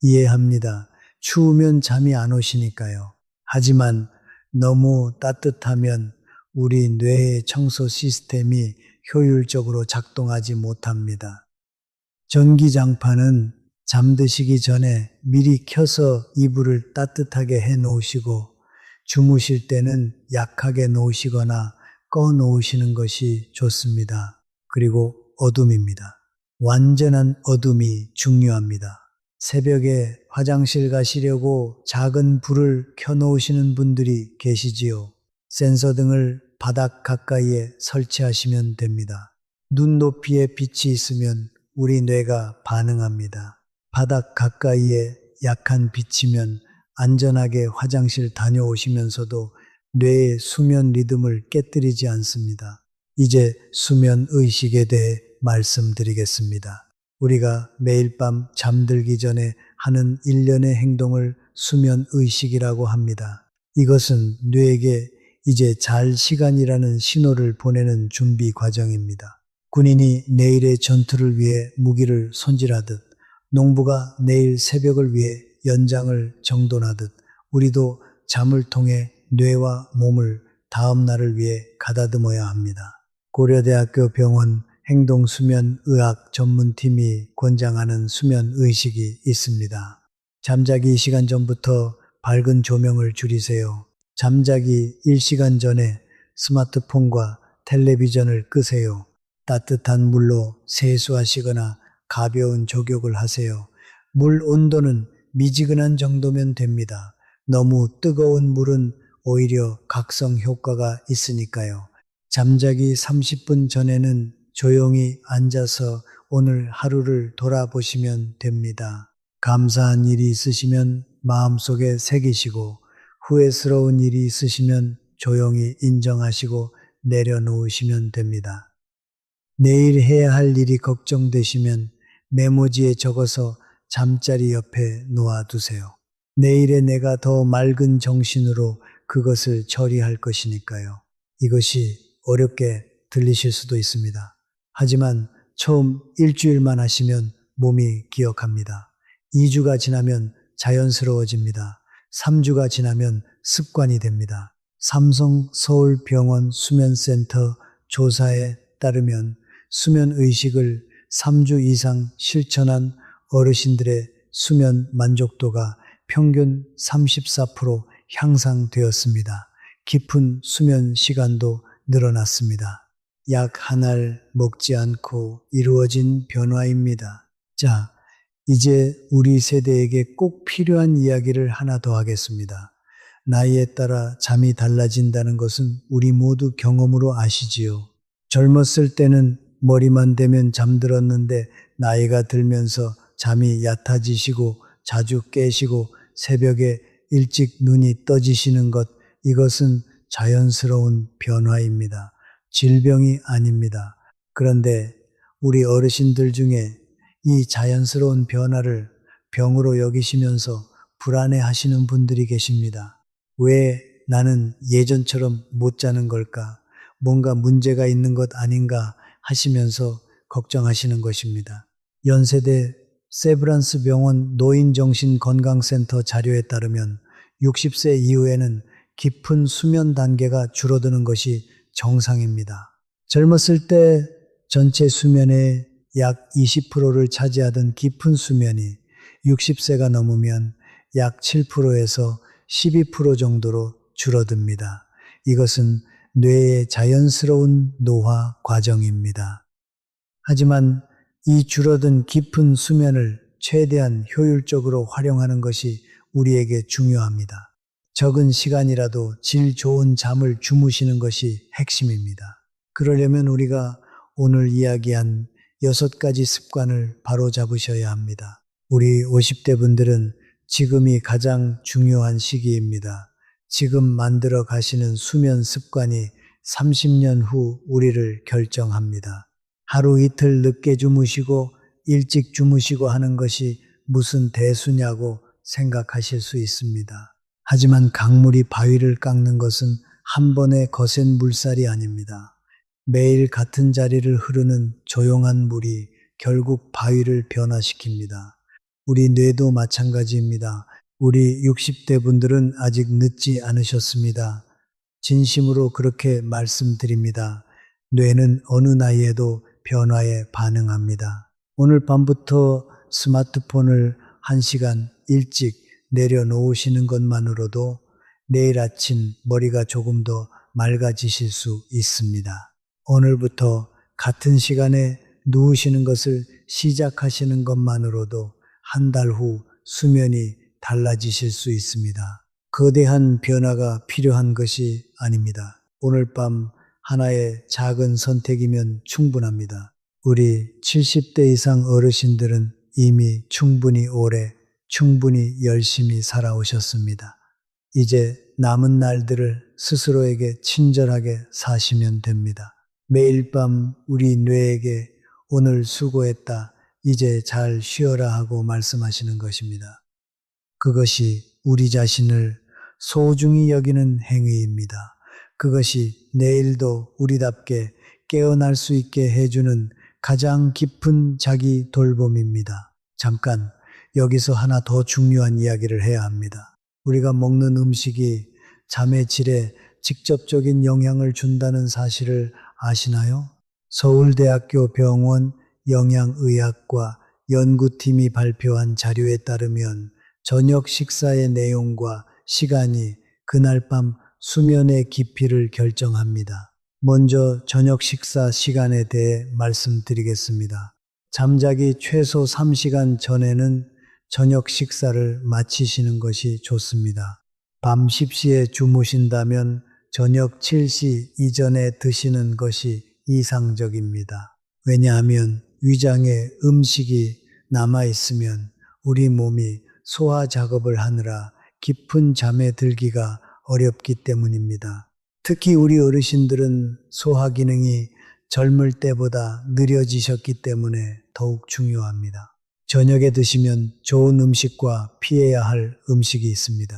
이해합니다. 추우면 잠이 안 오시니까요. 하지만 너무 따뜻하면 우리 뇌의 청소 시스템이 효율적으로 작동하지 못합니다. 전기장판은 잠드시기 전에 미리 켜서 이불을 따뜻하게 해 놓으시고 주무실 때는 약하게 놓으시거나 꺼 놓으시는 것이 좋습니다. 그리고 어둠입니다. 완전한 어둠이 중요합니다. 새벽에 화장실 가시려고 작은 불을 켜 놓으시는 분들이 계시지요. 센서 등을 바닥 가까이에 설치하시면 됩니다. 눈높이에 빛이 있으면 우리 뇌가 반응합니다. 바닥 가까이에 약한 빛이면 안전하게 화장실 다녀오시면서도 뇌의 수면 리듬을 깨뜨리지 않습니다. 이제 수면 의식에 대해 말씀드리겠습니다. 우리가 매일 밤 잠들기 전에 하는 일련의 행동을 수면 의식이라고 합니다. 이것은 뇌에게 이제 잘 시간이라는 신호를 보내는 준비 과정입니다. 군인이 내일의 전투를 위해 무기를 손질하듯 농부가 내일 새벽을 위해 연장을 정돈하듯 우리도 잠을 통해 뇌와 몸을 다음 날을 위해 가다듬어야 합니다. 고려대학교 병원 행동수면의학 전문팀이 권장하는 수면의식이 있습니다. 잠자기 시간 전부터 밝은 조명을 줄이세요. 잠자기 1시간 전에 스마트폰과 텔레비전을 끄세요. 따뜻한 물로 세수하시거나 가벼운 족욕을 하세요. 물 온도는 미지근한 정도면 됩니다. 너무 뜨거운 물은 오히려 각성 효과가 있으니까요. 잠자기 30분 전에는 조용히 앉아서 오늘 하루를 돌아보시면 됩니다. 감사한 일이 있으시면 마음속에 새기시고 후회스러운 일이 있으시면 조용히 인정하시고 내려놓으시면 됩니다. 내일 해야 할 일이 걱정되시면 메모지에 적어서 잠자리 옆에 놓아두세요. 내일에 내가 더 맑은 정신으로 그것을 처리할 것이니까요. 이것이 어렵게 들리실 수도 있습니다. 하지만 처음 일주일만 하시면 몸이 기억합니다. 2주가 지나면 자연스러워집니다. 3주가 지나면 습관이 됩니다. 삼성 서울병원 수면센터 조사에 따르면 수면 의식을 3주 이상 실천한 어르신들의 수면 만족도가 평균 34% 향상되었습니다. 깊은 수면 시간도 늘어났습니다. 약 한 알 먹지 않고 이루어진 변화입니다. 자, 이제 우리 세대에게 꼭 필요한 이야기를 하나 더 하겠습니다. 나이에 따라 잠이 달라진다는 것은 우리 모두 경험으로 아시지요. 젊었을 때는 머리만 대면 잠들었는데 나이가 들면서 잠이 얕아지시고 자주 깨시고 새벽에 일찍 눈이 떠지시는 것, 이것은 자연스러운 변화입니다. 질병이 아닙니다. 그런데 우리 어르신들 중에 이 자연스러운 변화를 병으로 여기시면서 불안해 하시는 분들이 계십니다. 왜 나는 예전처럼 못 자는 걸까? 뭔가 문제가 있는 것 아닌가 하시면서 걱정하시는 것입니다. 연세대 세브란스 병원 노인정신건강센터 자료에 따르면 60세 이후에는 깊은 수면 단계가 줄어드는 것이 정상입니다. 젊었을 때 전체 수면의 약 20%를 차지하던 깊은 수면이 60세가 넘으면 약 7%에서 12% 정도로 줄어듭니다. 이것은 뇌의 자연스러운 노화 과정입니다. 하지만 이 줄어든 깊은 수면을 최대한 효율적으로 활용하는 것이 우리에게 중요합니다. 적은 시간이라도 질 좋은 잠을 주무시는 것이 핵심입니다. 그러려면 우리가 오늘 이야기한 6가지 습관을 바로 잡으셔야 합니다. 우리 50대 분들은 지금이 가장 중요한 시기입니다. 지금 만들어 가시는 수면 습관이 30년 후 우리를 결정합니다. 하루 이틀 늦게 주무시고 일찍 주무시고 하는 것이 무슨 대수냐고 생각하실 수 있습니다. 하지만 강물이 바위를 깎는 것은 한 번의 거센 물살이 아닙니다. 매일 같은 자리를 흐르는 조용한 물이 결국 바위를 변화시킵니다. 우리 뇌도 마찬가지입니다. 우리 60대 분들은 아직 늦지 않으셨습니다. 진심으로 그렇게 말씀드립니다. 뇌는 어느 나이에도 변화에 반응합니다. 오늘 밤부터 스마트폰을 1시간 일찍 내려놓으시는 것만으로도 내일 아침 머리가 조금 더 맑아지실 수 있습니다. 오늘부터 같은 시간에 누우시는 것을 시작하시는 것만으로도 한 달 후 수면이 달라지실 수 있습니다. 거대한 변화가 필요한 것이 아닙니다. 오늘 밤 하나의 작은 선택이면 충분합니다. 우리 70대 이상 어르신들은 이미 충분히 오래, 충분히 열심히 살아오셨습니다. 이제 남은 날들을 스스로에게 친절하게 사시면 됩니다. 매일 밤 우리 뇌에게 오늘 수고했다, 이제 잘 쉬어라 하고 말씀하시는 것입니다. 그것이 우리 자신을 소중히 여기는 행위입니다. 그것이 내일도 우리답게 깨어날 수 있게 해주는 가장 깊은 자기 돌봄입니다. 잠깐 여기서 하나 더 중요한 이야기를 해야 합니다. 우리가 먹는 음식이 잠의 질에 직접적인 영향을 준다는 사실을 아시나요? 서울대학교 병원 영양의학과 연구팀이 발표한 자료에 따르면 저녁 식사의 내용과 시간이 그날 밤 수면의 깊이를 결정합니다. 먼저 저녁 식사 시간에 대해 말씀드리겠습니다. 잠자기 최소 3시간 전에는 저녁 식사를 마치시는 것이 좋습니다. 밤 10시에 주무신다면 저녁 7시 이전에 드시는 것이 이상적입니다. 왜냐하면 위장에 음식이 남아있으면 우리 몸이 소화 작업을 하느라 깊은 잠에 들기가 어렵기 때문입니다. 특히 우리 어르신들은 소화 기능이 젊을 때보다 느려지셨기 때문에 더욱 중요합니다. 저녁에 드시면 좋은 음식과 피해야 할 음식이 있습니다.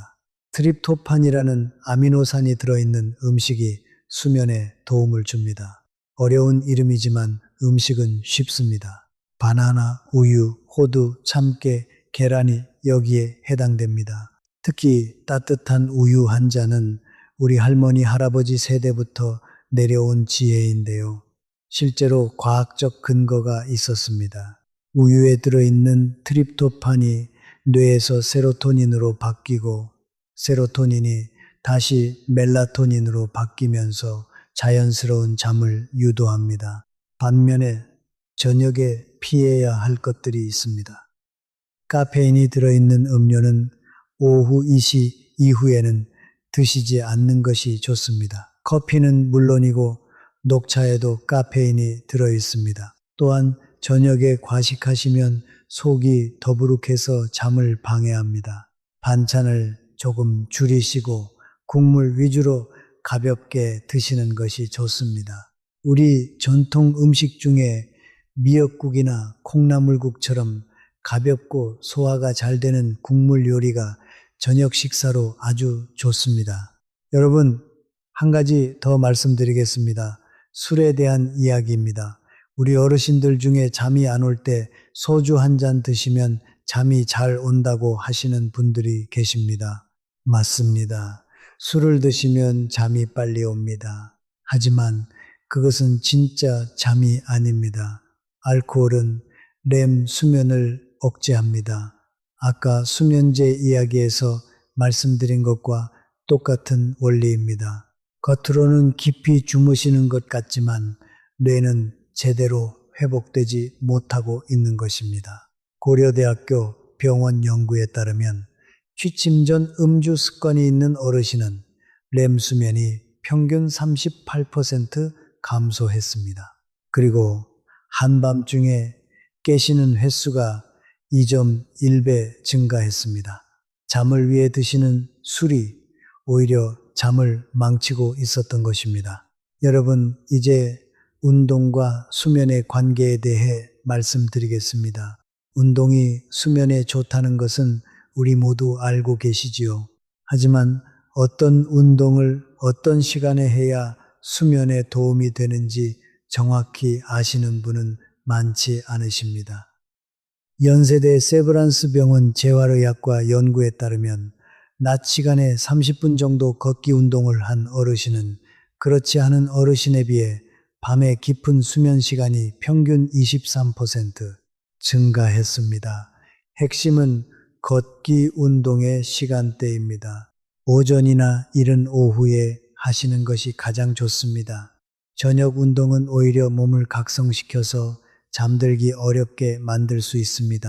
트립토판이라는 아미노산이 들어있는 음식이 수면에 도움을 줍니다. 어려운 이름이지만 음식은 쉽습니다. 바나나, 우유, 호두, 참깨, 계란이 여기에 해당됩니다. 특히 따뜻한 우유 한 잔은 우리 할머니, 할아버지 세대부터 내려온 지혜인데요. 실제로 과학적 근거가 있었습니다. 우유에 들어있는 트립토판이 뇌에서 세로토닌으로 바뀌고 세로토닌이 다시 멜라토닌으로 바뀌면서 자연스러운 잠을 유도합니다. 반면에 저녁에 피해야 할 것들이 있습니다. 카페인이 들어있는 음료는 오후 2시 이후에는 드시지 않는 것이 좋습니다. 커피는 물론이고 녹차에도 카페인이 들어있습니다. 또한 저녁에 과식하시면 속이 더부룩해서 잠을 방해합니다. 반찬을 조금 줄이시고 국물 위주로 가볍게 드시는 것이 좋습니다. 우리 전통 음식 중에 미역국이나 콩나물국처럼 가볍고 소화가 잘 되는 국물 요리가 저녁 식사로 아주 좋습니다. 여러분, 한 가지 더 말씀드리겠습니다. 술에 대한 이야기입니다. 우리 어르신들 중에 잠이 안 올 때 소주 한 잔 드시면 잠이 잘 온다고 하시는 분들이 계십니다. 맞습니다. 술을 드시면 잠이 빨리 옵니다. 하지만 그것은 진짜 잠이 아닙니다. 알코올은 렘 수면을 억제합니다. 아까 수면제 이야기에서 말씀드린 것과 똑같은 원리입니다. 겉으로는 깊이 주무시는 것 같지만 뇌는 제대로 회복되지 못하고 있는 것입니다. 고려대학교 병원 연구에 따르면 취침 전 음주 습관이 있는 어르신은 렘 수면이 평균 38% 감소했습니다. 그리고 한밤중에 깨시는 횟수가 2.1배 증가했습니다. 잠을 위해 드시는 술이 오히려 잠을 망치고 있었던 것입니다. 여러분, 이제 운동과 수면의 관계에 대해 말씀드리겠습니다. 운동이 수면에 좋다는 것은 우리 모두 알고 계시지요. 하지만 어떤 운동을 어떤 시간에 해야 수면에 도움이 되는지 정확히 아시는 분은 많지 않으십니다. 연세대 세브란스 병원 재활의학과 연구에 따르면 낮 시간에 30분 정도 걷기 운동을 한 어르신은 그렇지 않은 어르신에 비해 밤에 깊은 수면 시간이 평균 23% 증가했습니다. 핵심은 걷기 운동의 시간대입니다. 오전이나 이른 오후에 하시는 것이 가장 좋습니다. 저녁 운동은 오히려 몸을 각성시켜서 잠들기 어렵게 만들 수 있습니다.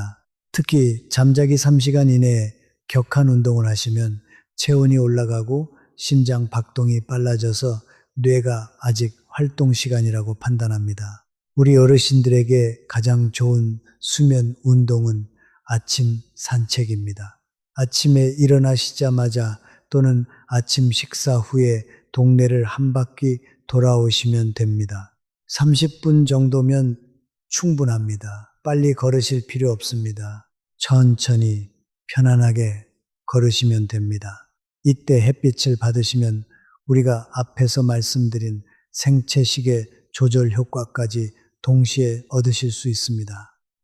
특히 잠자기 3시간 이내에 격한 운동을 하시면 체온이 올라가고 심장 박동이 빨라져서 뇌가 아직 활동 시간이라고 판단합니다. 우리 어르신들에게 가장 좋은 수면 운동은 아침 산책입니다. 아침에 일어나시자마자 또는 아침 식사 후에 동네를 한 바퀴 돌아오시면 됩니다. 30분 정도면 충분합니다. 빨리 걸으실 필요 없습니다. 천천히 편안하게 걸으시면 됩니다. 이때 햇빛을 받으시면 우리가 앞에서 말씀드린 생체식의 조절 효과까지 동시에 얻으실 수 있습니다.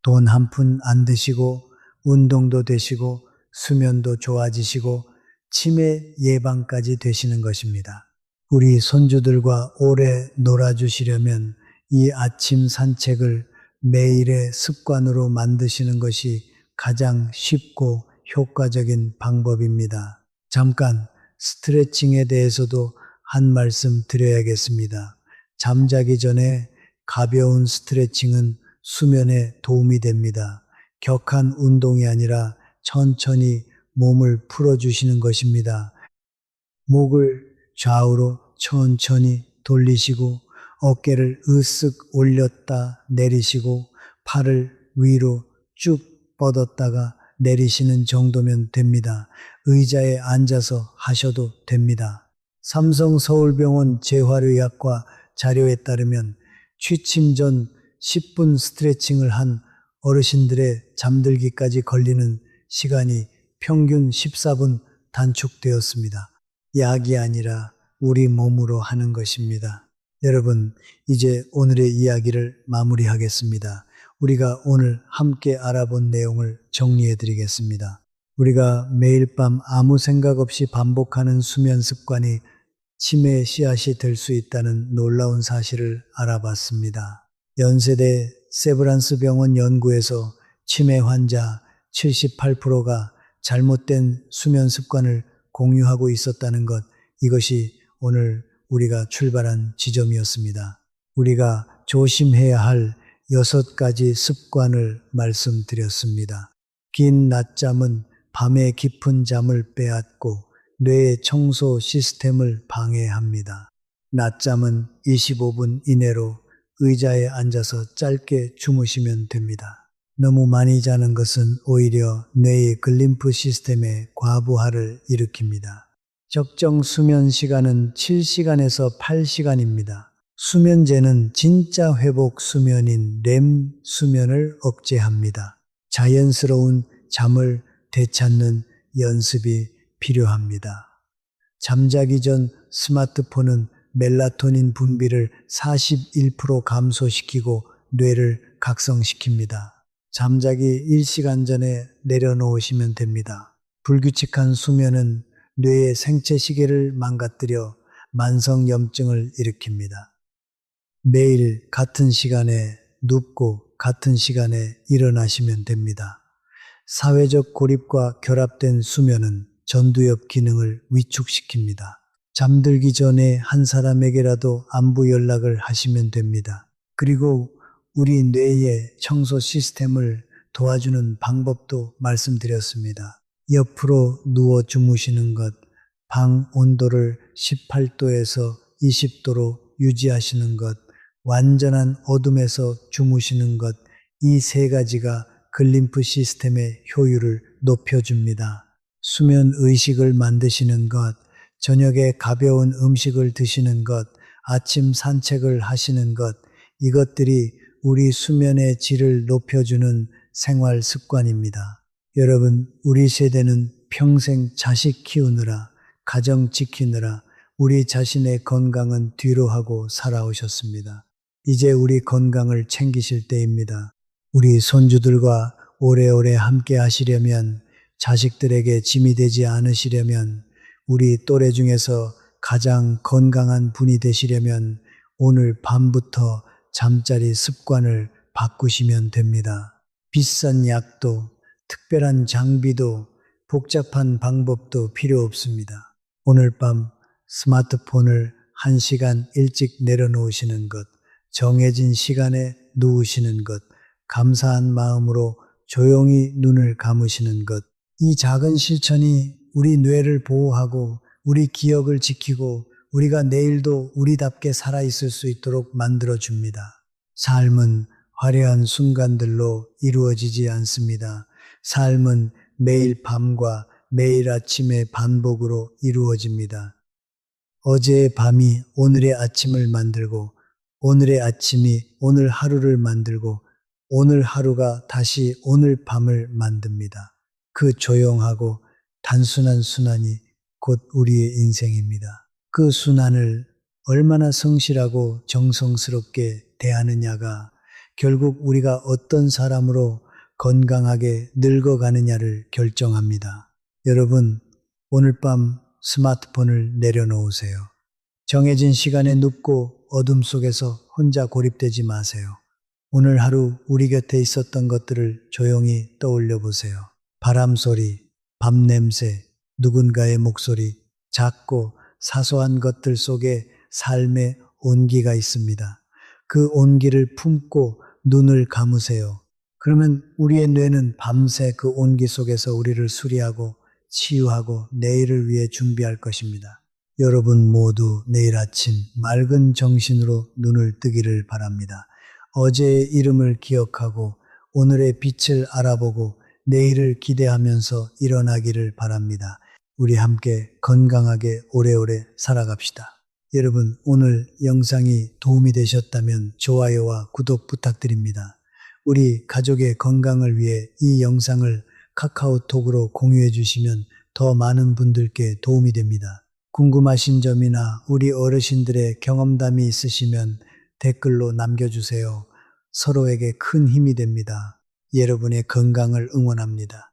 돈 한 푼 안 드시고 운동도 되시고 수면도 좋아지시고 치매 예방까지 되시는 것입니다. 우리 손주들과 오래 놀아주시려면 이 아침 산책을 매일의 습관으로 만드시는 것이 가장 쉽고 효과적인 방법입니다. 잠깐 스트레칭에 대해서도 한 말씀 드려야겠습니다. 잠자기 전에 가벼운 스트레칭은 수면에 도움이 됩니다. 격한 운동이 아니라 천천히 몸을 풀어주시는 것입니다. 목을 좌우로 천천히 돌리시고 어깨를 으쓱 올렸다 내리시고 팔을 위로 쭉 뻗었다가 내리시는 정도면 됩니다. 의자에 앉아서 하셔도 됩니다. 삼성서울병원 재활의학과 자료에 따르면 취침 전 10분 스트레칭을 한 어르신들의 잠들기까지 걸리는 시간이 평균 14분 단축되었습니다. 약이 아니라 우리 몸으로 하는 것입니다. 여러분, 이제 오늘의 이야기를 마무리하겠습니다. 우리가 오늘 함께 알아본 내용을 정리해 드리겠습니다. 우리가 매일 밤 아무 생각 없이 반복하는 수면 습관이 치매의 씨앗이 될 수 있다는 놀라운 사실을 알아봤습니다. 연세대 세브란스 병원 연구에서 치매 환자 78%가 잘못된 수면 습관을 공유하고 있었다는 것, 이것이 오늘 우리가 출발한 지점이었습니다. 우리가 조심해야 할 6가지 습관을 말씀드렸습니다. 긴 낮잠은 밤에 깊은 잠을 빼앗고 뇌의 청소 시스템을 방해합니다. 낮잠은 25분 이내로 의자에 앉아서 짧게 주무시면 됩니다. 너무 많이 자는 것은 오히려 뇌의 글림프 시스템의 과부하를 일으킵니다. 적정 수면 시간은 7시간에서 8시간입니다. 수면제는 진짜 회복 수면인 렘 수면을 억제합니다. 자연스러운 잠을 되찾는 연습이 필요합니다. 잠자기 전 스마트폰은 멜라토닌 분비를 41% 감소시키고 뇌를 각성시킵니다. 잠자기 1시간 전에 내려놓으시면 됩니다. 불규칙한 수면은 뇌의 생체 시계를 망가뜨려 만성염증을 일으킵니다. 매일 같은 시간에 눕고 같은 시간에 일어나시면 됩니다. 사회적 고립과 결합된 수면은 전두엽 기능을 위축시킵니다. 잠들기 전에 한 사람에게라도 안부 연락을 하시면 됩니다. 그리고 우리 뇌의 청소 시스템을 도와주는 방법도 말씀드렸습니다. 옆으로 누워 주무시는 것, 방 온도를 18도에서 20도로 유지하시는 것, 완전한 어둠에서 주무시는 것, 이 3가지가 글림프 시스템의 효율을 높여줍니다. 수면 의식을 만드시는 것, 저녁에 가벼운 음식을 드시는 것, 아침 산책을 하시는 것, 이것들이 우리 수면의 질을 높여주는 생활 습관입니다. 여러분, 우리 세대는 평생 자식 키우느라, 가정 지키느라 우리 자신의 건강은 뒤로 하고 살아오셨습니다. 이제 우리 건강을 챙기실 때입니다. 우리 손주들과 오래오래 함께 하시려면, 자식들에게 짐이 되지 않으시려면, 우리 또래 중에서 가장 건강한 분이 되시려면 오늘 밤부터 잠자리 습관을 바꾸시면 됩니다. 비싼 약도, 특별한 장비도, 복잡한 방법도 필요 없습니다. 오늘 밤 스마트폰을 1시간 일찍 내려놓으시는 것, 정해진 시간에 누우시는 것, 감사한 마음으로 조용히 눈을 감으시는 것, 이 작은 실천이 우리 뇌를 보호하고 우리 기억을 지키고 우리가 내일도 우리답게 살아있을 수 있도록 만들어줍니다. 삶은 화려한 순간들로 이루어지지 않습니다. 삶은 매일 밤과 매일 아침의 반복으로 이루어집니다. 어제의 밤이 오늘의 아침을 만들고 오늘의 아침이 오늘 하루를 만들고 오늘 하루가 다시 오늘 밤을 만듭니다. 그 조용하고 단순한 순환이 곧 우리의 인생입니다. 그 순환을 얼마나 성실하고 정성스럽게 대하느냐가 결국 우리가 어떤 사람으로 건강하게 늙어가느냐를 결정합니다. 여러분, 오늘 밤 스마트폰을 내려놓으세요. 정해진 시간에 눕고 어둠 속에서 혼자 고립되지 마세요. 오늘 하루 우리 곁에 있었던 것들을 조용히 떠올려 보세요. 바람 소리, 밤 냄새, 누군가의 목소리, 작고 사소한 것들 속에 삶의 온기가 있습니다. 그 온기를 품고 눈을 감으세요. 그러면 우리의 뇌는 밤새 그 온기 속에서 우리를 수리하고 치유하고 내일을 위해 준비할 것입니다. 여러분 모두 내일 아침 맑은 정신으로 눈을 뜨기를 바랍니다. 어제의 이름을 기억하고 오늘의 빛을 알아보고 내일을 기대하면서 일어나기를 바랍니다. 우리 함께 건강하게 오래오래 살아갑시다. 여러분, 오늘 영상이 도움이 되셨다면 좋아요와 구독 부탁드립니다. 우리 가족의 건강을 위해 이 영상을 카카오톡으로 공유해 주시면 더 많은 분들께 도움이 됩니다. 궁금하신 점이나 우리 어르신들의 경험담이 있으시면 댓글로 남겨주세요. 서로에게 큰 힘이 됩니다. 여러분의 건강을 응원합니다.